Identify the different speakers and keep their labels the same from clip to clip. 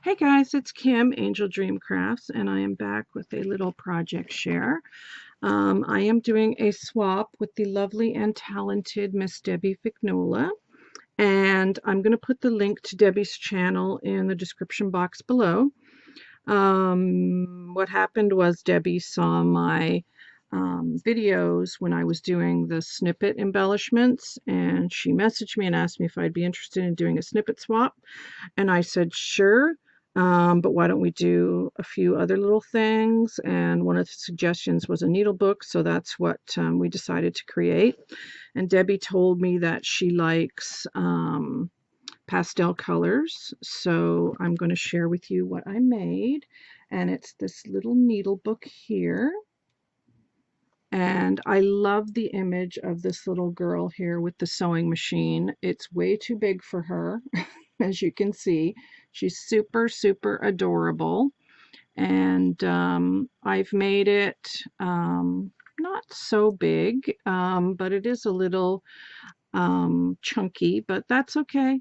Speaker 1: Hey guys, it's Kim, Angel Dream Crafts, and I am back with a little project share. I am doing a swap with the lovely and talented Miss Debbie Vignola, and I'm going to put the link to Debbie's channel in the description box below. What happened was Debbie saw my videos when I was doing the snippet embellishments, and she messaged me and asked me if I'd be interested in doing a snippet swap. And I said, sure, but why don't we do a few other little things? And one of the suggestions was a needlebook, so that's what we decided to create. And Debbie told me that she likes pastel colors, so I'm going to share with you what I made. And it's this little needlebook here. And I love the image of this little girl here with the sewing machine. It's way too big for her, as you can see. She's super, super adorable. And I've made it not so big, but it is a little chunky, but that's okay.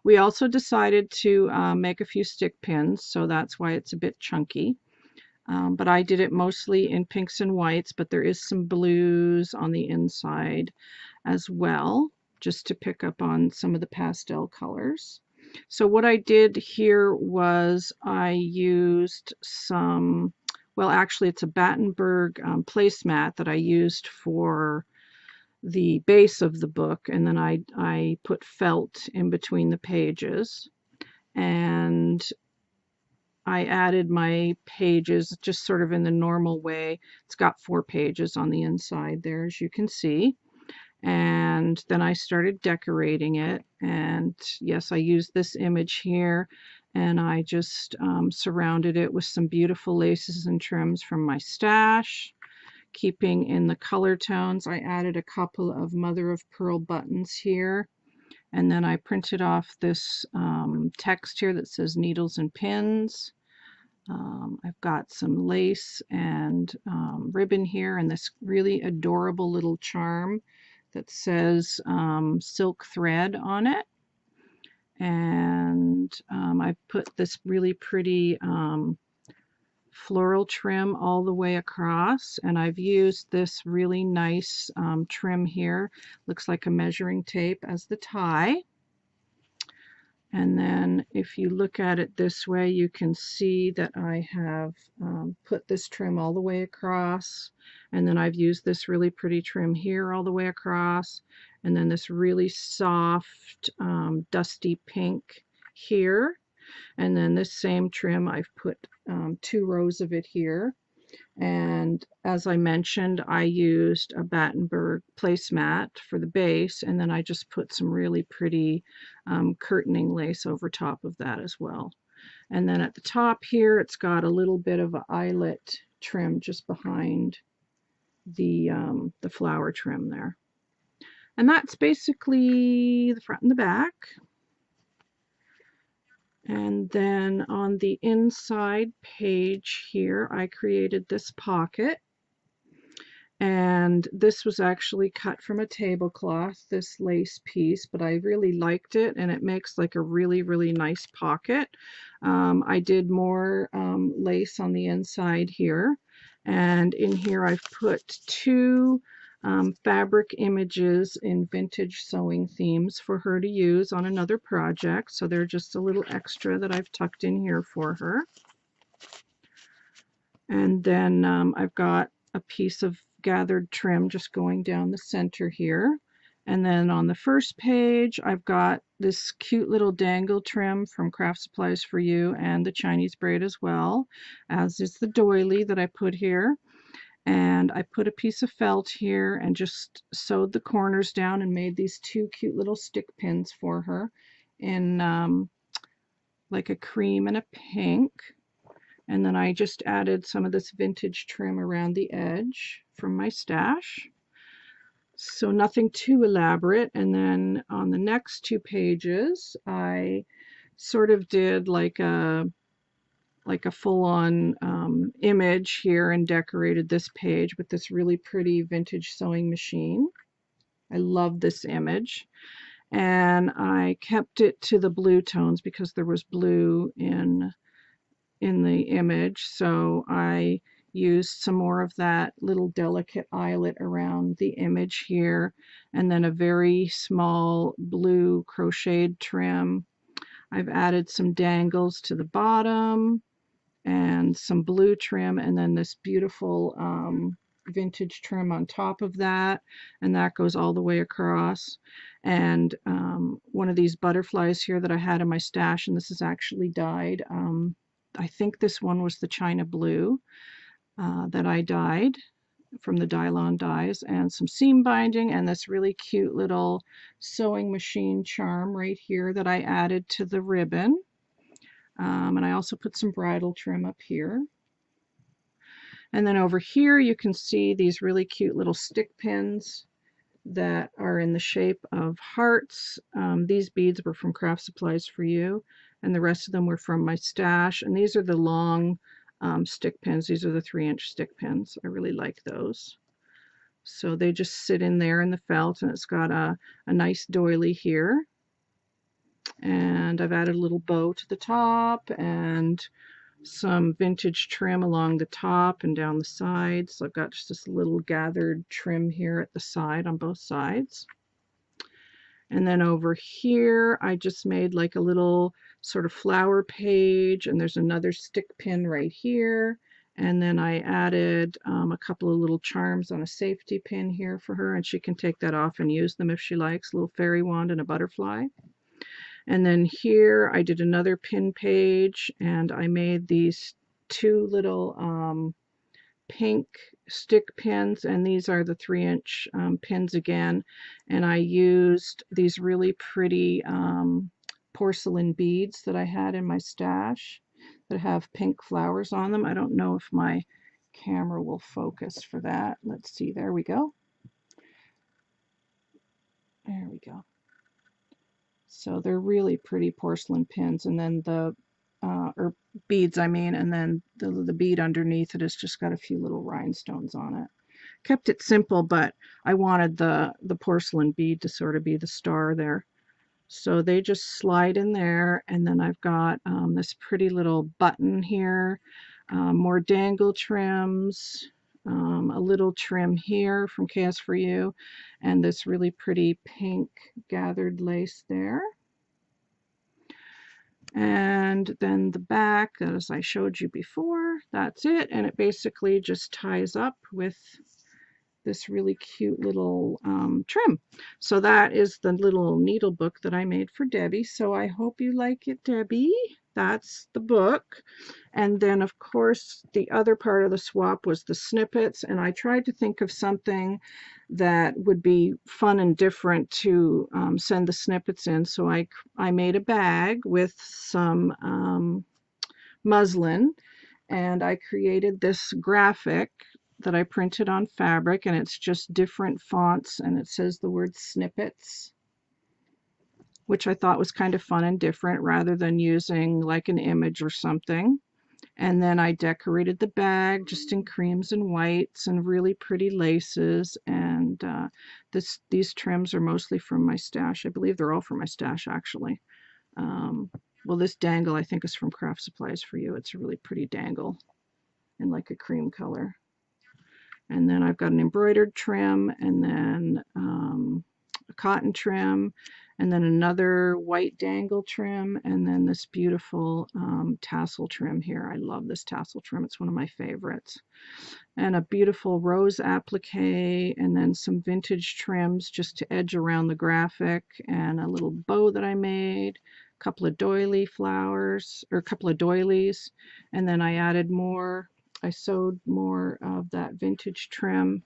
Speaker 1: We also decided to make a few stick pins, so that's why it's a bit chunky. But I did it mostly in pinks and whites, but there is some blues on the inside as well, just to pick up on some of the pastel colors. So what I did here was I used some, well, actually it's a Battenberg placemat that I used for the base of the book, and then I put felt in between the pages, and I added my pages just sort of in the normal way. It's got 4 pages on the inside there, as you can see. And then I started decorating it. And yes, I used this image here, and I just surrounded it with some beautiful laces and trims from my stash. Keeping in the color tones, I added a couple of mother of pearl buttons here. And then I printed off this text here that says needles and pins. I've got some lace and ribbon here, and this really adorable little charm that says silk thread on it. And I put this really pretty floral trim all the way across, and I've used this really nice trim here. Looks like a measuring tape as the tie. And then if you look at it this way, you can see that I have put this trim all the way across, and then I've used this really pretty trim here all the way across, and then this really soft dusty pink here, and then this same trim I've put 2 rows of it here. And as I mentioned, I used a Battenberg placemat for the base, and then I just put some really pretty curtaining lace over top of that as well. And then at the top here, it's got a little bit of an eyelet trim just behind the flower trim there. And that's basically the front and the back. And then on the inside page here, I created this pocket. And this was actually cut from a tablecloth, this lace piece, but I really liked it, and it makes like a really, really nice pocket. I did more lace on the inside here, and in here I've put 2 fabric images in vintage sewing themes for her to use on another project, so they're just a little extra that I've tucked in here for her. And then I've got a piece of gathered trim just going down the center here. And then on the first page, I've got this cute little dangle trim from Craft Supplies for You and the Chinese braid as well, as is the doily that I put here. And I put a piece of felt here and just sewed the corners down and made these 2 cute little stick pins for her in like a cream and a pink. And then I just added some of this vintage trim around the edge from my stash. So nothing too elaborate. And then on the next 2 pages, I sort of did like a full-on image here and decorated this page with this really pretty vintage sewing machine. I love this image. and I kept it to the blue tones because there was blue in the image, so I used some more of that little delicate eyelet around the image here, and then a very small blue crocheted trim. I've added some dangles to the bottom and some blue trim, and then this beautiful vintage trim on top of that, and that goes all the way across. And one of these butterflies here that I had in my stash, and this is actually dyed. I think this one was the China Blue that I dyed from the Dylon dies, and some seam binding, and this really cute little sewing machine charm right here that I added to the ribbon. And I also put some bridal trim up here. And then over here you can see these really cute little stick pins that are in the shape of hearts. These beads were from Craft Supplies for You, and the rest of them were from my stash. And these are the long stick pins. These are the 3-inch stick pins. I really like those. So they just sit in there in the felt, and it's got a nice doily here. And I've added a little bow to the top and some vintage trim along the top and down the sides. So I've got just this little gathered trim here at the side on both sides. And then over here I just made like a little sort of flower page, and there's another stick pin right here. And then I added a couple of little charms on a safety pin here for her, and she can take that off and use them if she likes. A little fairy wand and a butterfly. And then here I did another pin page, and I made these two little pink stick pins, and these are the 3-inch pins again. And I used these really pretty porcelain beads that I had in my stash that have pink flowers on them. I don't know if my camera will focus for that. Let's see, there we go. There we go. So they're really pretty porcelain pins, and then or beads, I mean, and then the bead underneath it has just got a few little rhinestones on it. Kept it simple, but I wanted the porcelain bead to sort of be the star there. So they just slide in there, and then I've got this pretty little button here, more dangle trims, a little trim here from KS for You, and this really pretty pink gathered lace there. And then the back, as I showed you before, that's it. And it basically just ties up with this really cute little trim. So that is the little needle book that I made for Debbie. So I hope you like it, Debbie. That's the book. And then, of course, the other part of the swap was the snippets. And I tried to think of something that would be fun and different to send the snippets in. So I made a bag with some muslin, and I created this graphic that I printed on fabric, and it's just different fonts, and it says the word snippets, which I thought was kind of fun and different rather than using like an image or something. And then I decorated the bag just in creams and whites and really pretty laces, and these trims are mostly from my stash. I believe they're all from my stash, actually. Well, this dangle I think is from Craft Supplies for You. It's a really pretty dangle in like a cream color. And then I've got an embroidered trim, and then a cotton trim, and then another white dangle trim, and then this beautiful tassel trim here. I love this tassel trim. It's one of my favorites. And a beautiful rose applique, and then some vintage trims just to edge around the graphic, and a little bow that I made, a couple of doily flowers, or a couple of doilies, and then I added more. I sewed more of that vintage trim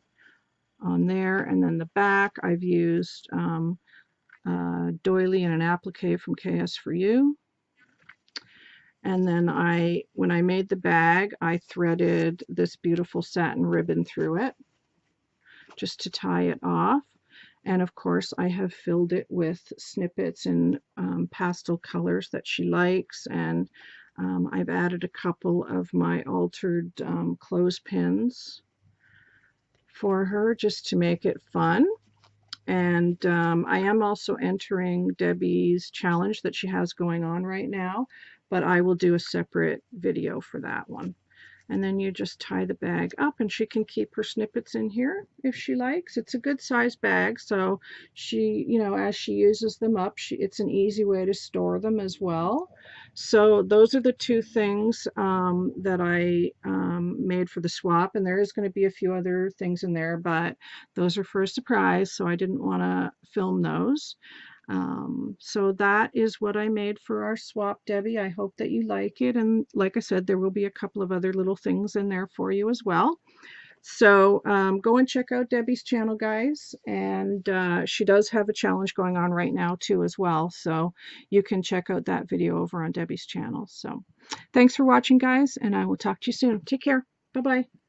Speaker 1: on there, and then the back I've used a doily and an applique from KS for You. And then when I made the bag, I threaded this beautiful satin ribbon through it just to tie it off. And of course I have filled it with snippets in pastel colors that she likes, and I've added a couple of my altered clothespins for her just to make it fun. And I am also entering Debbie's challenge that she has going on right now, but I will do a separate video for that one. And then you just tie the bag up, and she can keep her snippets in here if she likes. It's a good size bag, so she, you know, as she uses them up, it's an easy way to store them as well. So those are the two things that I made for the swap, and there is going to be a few other things in there, but those are for a surprise, so I didn't want to film those. So that is what I made for our swap, Debbie. I hope that you like it. And like I said, there will be a couple of other little things in there for you as well. So go and check out Debbie's channel, guys. And she does have a challenge going on right now too as well. So you can check out that video over on Debbie's channel. So thanks for watching, guys, and I will talk to you soon. Take care. Bye-bye.